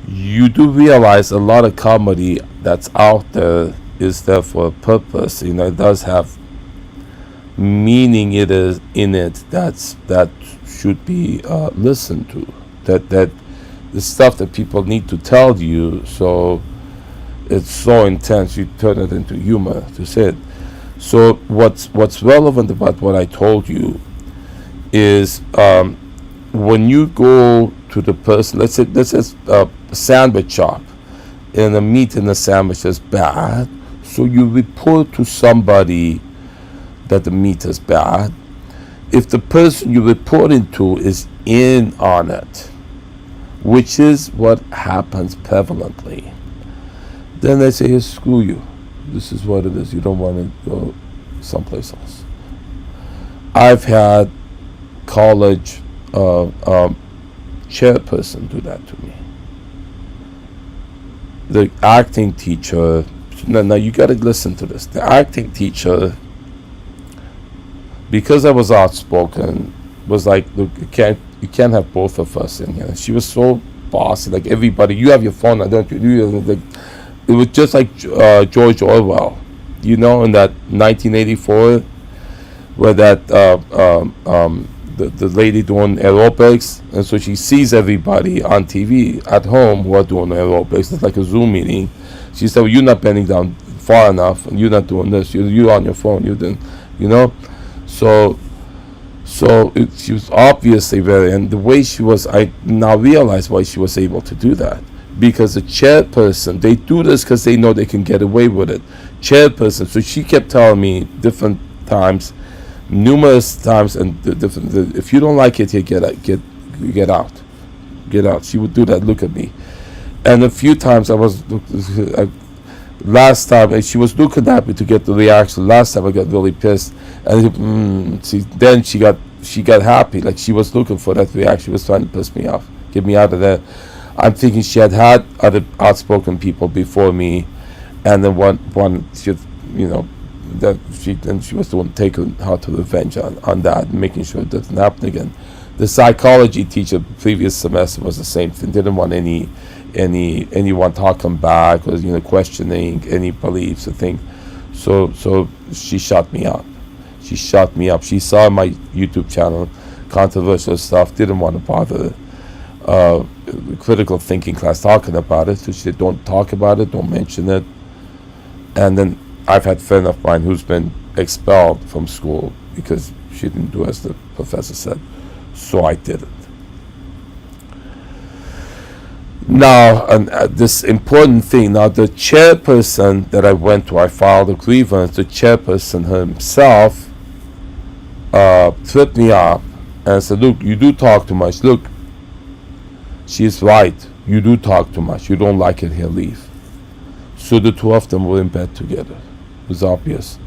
you do realize a lot of comedy that's out there is there for a purpose. It does have meaning it is in it that should be listened to. That the stuff that people need to tell you, so it's so intense you turn it into humor to say it. So what's relevant about what I told you is when you go to the person, let's say a sandwich shop, and the meat in the sandwich is bad, so you report to somebody that the meat is bad. If the person you're reporting to is in on it, which is what happens prevalently, then they say, hey, screw you. This is what it is. You don't want to go someplace else. I've had college chairperson do that to me. The acting teacher, now you got to listen to this. The acting teacher, because I was outspoken, was like, look, you can't have both of us in here. She was so bossy, like everybody, you have your phone, I don't you? It was just like George Orwell, in that 1984, where that the lady doing aerobics, and so she sees everybody on TV at home who are doing aerobics. It's like a Zoom meeting. She said, well, you're not bending down far enough, and you're not doing this. You're on your phone. You didn't, So she was obviously and the way she was, I now realize why she was able to do that. Because the chairperson, they do this because they know they can get away with it. Chairperson, so she kept telling me different times, numerous times, and if you don't like it here, get out. She would do that. Look at me, and a few times last time, and she was looking at me to get the reaction. Last time I got really pissed, and then she got happy, like she was looking for that reaction. She was trying to piss me off, get me out of there. I'm thinking she had other outspoken people before me, and then one she, she was the one taking her to revenge on that, making sure it doesn't happen again. The psychology teacher previous semester was the same thing. Didn't want anyone talking back or questioning any beliefs or thing. So she shut me up. She saw my YouTube channel, controversial stuff. Didn't want to bother critical thinking class talking about it. So she said, don't talk about it, don't mention it. And then I've had a friend of mine who's been expelled from school because she didn't do as the professor said. So I did it. Now, this important thing, now the chairperson that I went to, I filed a grievance, the chairperson himself tripped me up and said, look, you do talk too much. Look, she's right. You do talk too much. You don't like it here, leave. So the two of them were in bed together. It was obvious.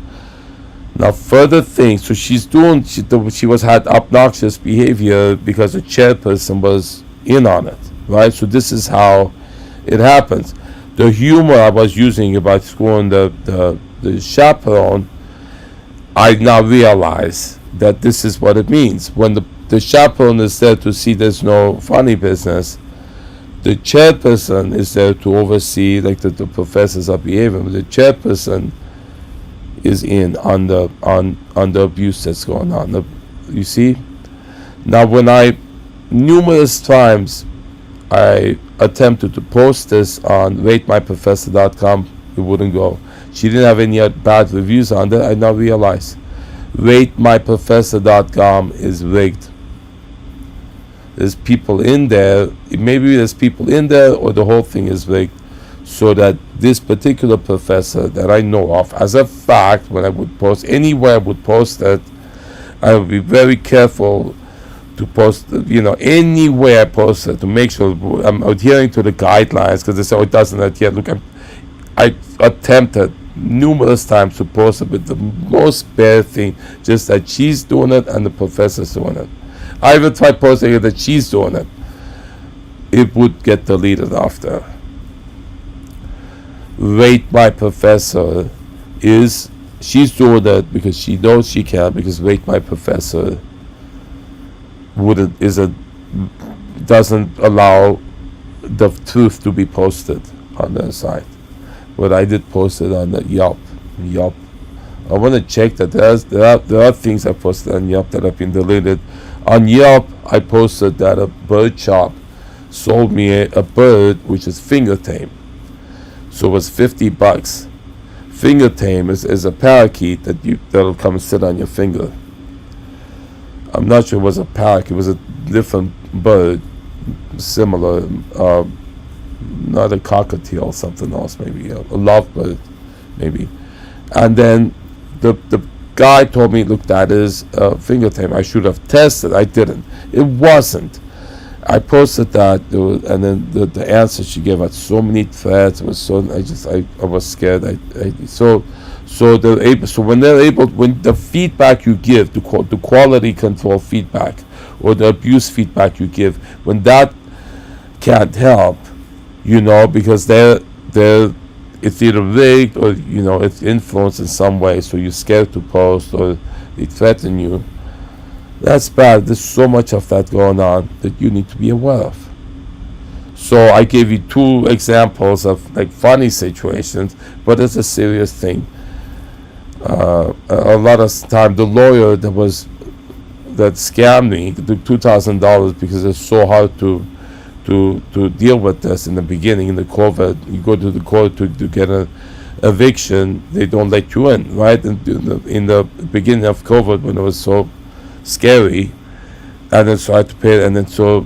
Now further things, so she had obnoxious behavior because the chairperson was in on it, right? So this is how it happens. The humor I was using about screwing the chaperone, I now realize that this is what it means. When the chaperone is there to see there's no funny business, the chairperson is there to oversee, like the professors are behaving. The chairperson is in on the abuse that's going on. You see? Now when numerous times I attempted to post this on ratemyprofessor.com, it wouldn't go. She didn't have any bad reviews on that. I now realize ratemyprofessor.com is rigged. There's people in there, maybe there's people in there, or the whole thing is rigged, so that this particular professor that I know of, as a fact, when I would post, anywhere I would post it, I would be very careful to post, anywhere I post it, to make sure I'm adhering to the guidelines, because they say, it doesn't adhere. Look, I attempted numerous times to post it with the most bare thing, just that she's doing it and the professor's doing it. I even tried posting it that she's doing it. It would get deleted after. Rate My Professor she's doing that because she knows she can, because Rate My Professor doesn't allow the truth to be posted on their site. But I did post it on the Yelp. I want to check that there are things I posted on Yelp that have been deleted. On Yelp, I posted that a bird shop sold me a bird which is finger tame. So it was $50. Finger tame is a parakeet that'll come and sit on your finger. I'm not sure it was a parakeet. It was a different bird, similar, not a cockatiel, something else, maybe a lovebird, maybe. And then the guy told me, look, that is finger tame. I should have tested. I didn't. It wasn't. I posted that, and then the answer she gave had so many threads. It was so I was scared. So they're able. So when the feedback you give, the quality control feedback or the abuse feedback you give, when that can't help, because it's either rigged or it's influenced in some way, so you're scared to post or they threaten you. That's bad. There's so much of that going on that you need to be aware of. So I gave you 2 examples of funny situations, but it's a serious thing. A lot of time the lawyer that scammed me the $2,000 because it's so hard to deal with this in the beginning, in the COVID. You go to the court to get an eviction, they don't let you in, right? In the beginning of COVID, when it was so scary, and then so I had to pay it, and then so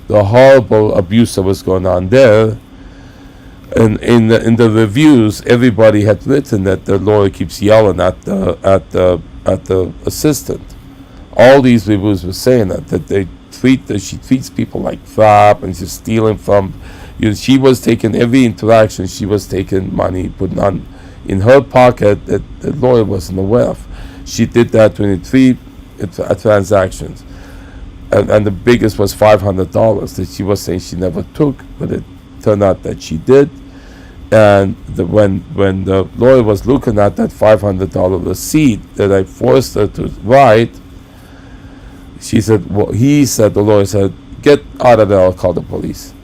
the horrible abuse that was going on there, and in the reviews, everybody had written that the lawyer keeps yelling at the assistant. All these reviews were saying that she treats people like crap, and she's stealing from. She was taking every interaction. She was taking money, putting on in her pocket that the lawyer wasn't aware of. She did that 23 transactions, and the biggest was $500 that she was saying she never took, but it turned out that she did. And when the lawyer was looking at that $500 receipt that I forced her to write, the lawyer said, "Get out of there, I'll call the police."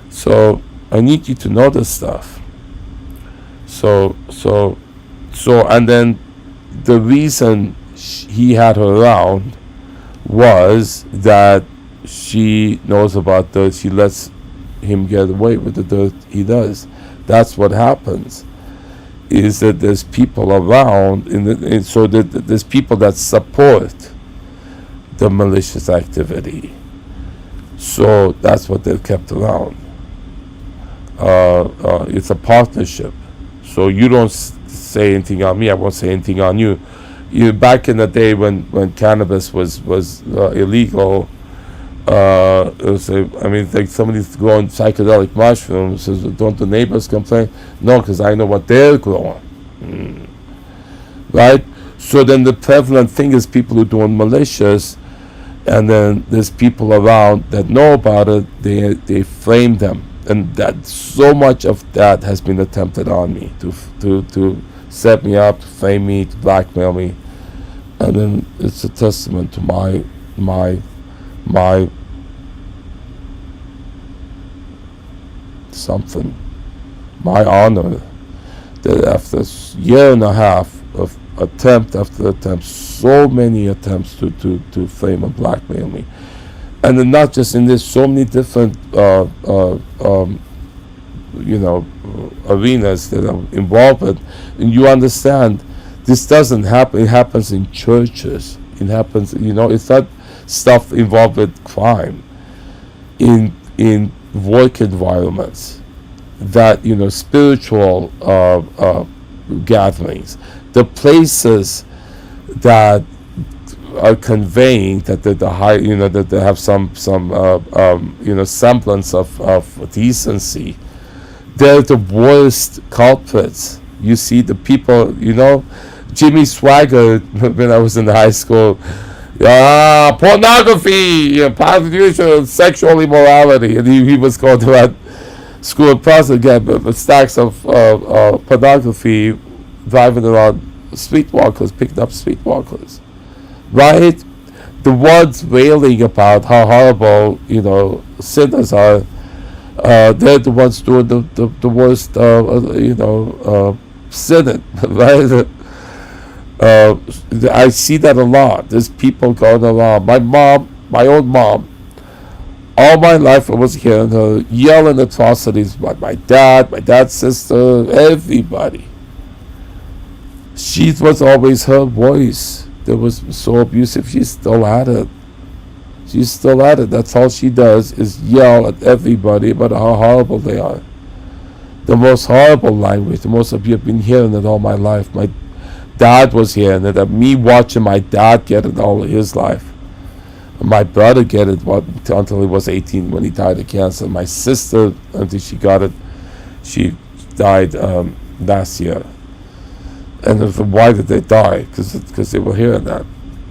So I need you to know this stuff. So and then the reason he had her around was that she knows about dirt. She lets him get away with the dirt he does. That's what happens. Is that there's people around, so that there's people that support the malicious activity. So that's what they've kept around. It's a partnership. So you don't say anything on me, I won't say anything on you. Back in the day when cannabis was illegal, like somebody's growing psychedelic mushrooms. Says, don't the neighbors complain? No, because I know what they're growing. Right? So then the prevalent thing is people who are doing malicious, and then there's people around that know about it. They frame them, and that so much of that has been attempted on me to set me up, to frame me, to blackmail me, and then it's a testament to my honor, that after a year and a half of attempt after attempt, so many attempts to frame and blackmail me, and then not just in this, so many different arenas that I'm involved with, and you understand, this doesn't happen. It happens in churches. It happens, it's not stuff involved with crime. In work environments, that spiritual gatherings, the places that are conveying that the high, that they have some semblance of decency, they're the worst culprits. You see the people, Jimmy Swaggart, when I was in high school, pornography, prostitution, sexual immorality, and he was going to that school of prostitution, but stacks of pornography, driving around streetwalkers, picking up streetwalkers, right? the ones wailing about how horrible, sinners are, they're the ones doing the worst, sinning, right? I see that a lot. There's people going around. My own mom, all my life I was hearing her yelling atrocities about my dad's sister, everybody. She was always her voice that was so abusive. She's still at it. She's still at it. That's all she does is yell at everybody about how horrible they are. The most horrible language, the most abuse. I've been hearing it all my life. My dad was hearing it. Me watching my dad get it all his life. My brother get it until he was 18 when he died of cancer. My sister, until she got it, she died last year. And why did they die? Because they were hearing that.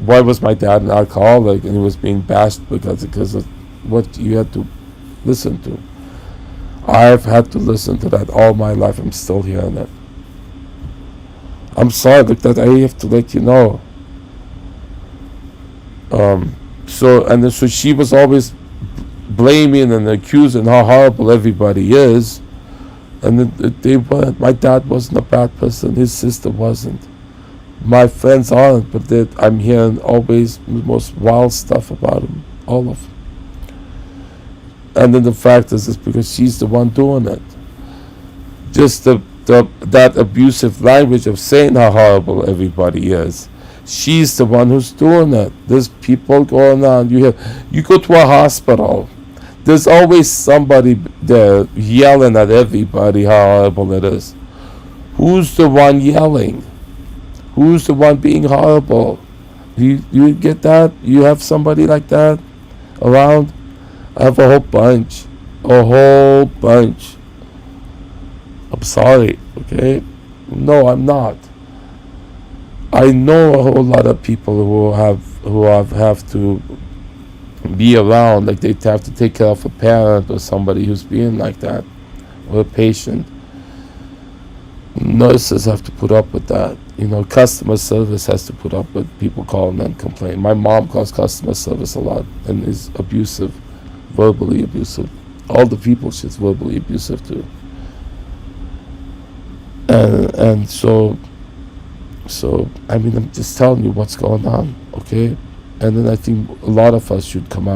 Why was my dad an alcoholic and he was being bashed because of what you had to listen to? I've had to listen to that all my life. I'm still hearing it. I'm sorry, look, that I have to let you know. So she was always blaming and accusing how horrible everybody is. And my dad wasn't a bad person. His sister wasn't. My friends aren't, but I'm hearing always the most wild stuff about him. All of them. And then the fact is, it's because she's the one doing it. Just that abusive language of saying how horrible everybody is. She's the one who's doing it. There's people going on. You go to a hospital. There's always somebody there yelling at everybody how horrible it is. Who's the one yelling? Who's the one being horrible? You get that? You have somebody like that around? I have a whole bunch. A whole bunch. I'm sorry, okay? No, I'm not. I know a whole lot of people who have to be around, like they have to take care of a parent or somebody who's being like that, or a patient. Nurses have to put up with that. Customer service has to put up with people calling and complaining. My mom calls customer service a lot and is abusive, verbally abusive. All the people she's verbally abusive to. And so I'm just telling you what's going on, okay? And then I think a lot of us should come out.